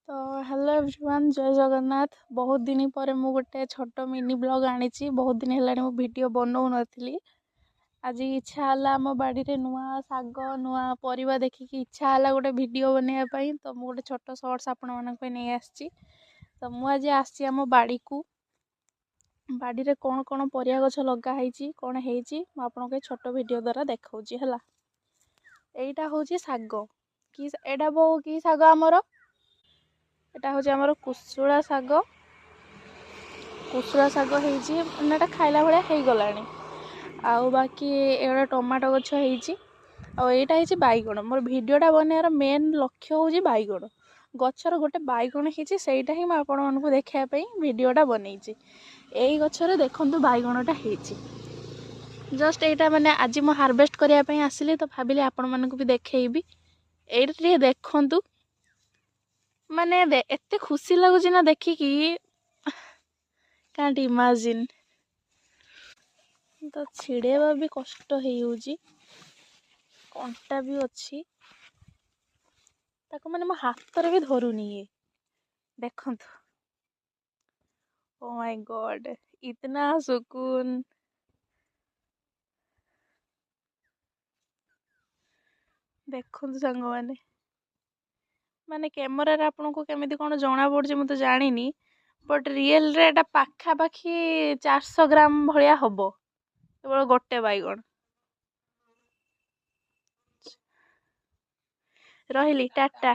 तो hello everyone, जय जगन्नाथ। बहुत दिन पर मु गोटे छोट मिनी ब्लॉग आनी। बहुत दिन है वीडियो बनौ नथली। आज इच्छा है आम बाड़ी रे नुआ साग नुआ परिवा देखिकी इच्छा है गोटे वीडियो बनवाई। तो मु गोटे छोट शॉर्ट्स आपण मानक नहीं आसी। तो मु आज आसी आम बाड़ी को। बाड़ी रे कौन कौन परिया गछ लगाई कौन है आपको छोट वीडियो द्वारा देखा है। एटा हूँ साग कि एटा बो कि साग आमर एटा हूँ आमर कुशुला साग। कुशुला साग होटा खाइला भाया हो गला। आउ बाकी एटा टमाटो गछ होइटा बैगण। मोर भिडटा बनवार मेन लक्ष्य हूँ बैगण। गचर गोटे बैगण होटा ही मुझे देखापी भिडटा बनई। यही गचर देखु बैगणटा हो जस्ट एटा माने आज मु हार्वेस्ट करने आसिली। तो भाविली आपण मानक भी देखी ये देखु माने एते खुशी लगुच ना देखिकी कांट इमेजिन। तो छिड़ेबा भी कष्ट हो कंटा भी अच्छी ताको माने मो हाथ रे भी धरुनी ये देखु। ओ माय गॉड इतना सुकून। देखु सांग माने कैमरा रे आपन को केमिति कोन जणा पड़छ मु तो जानिनी। बट रियल रे एटा पाखा पाखी 400 ग्राम भलिया हबो केवल गोटे बैगण। रहिली टाटा।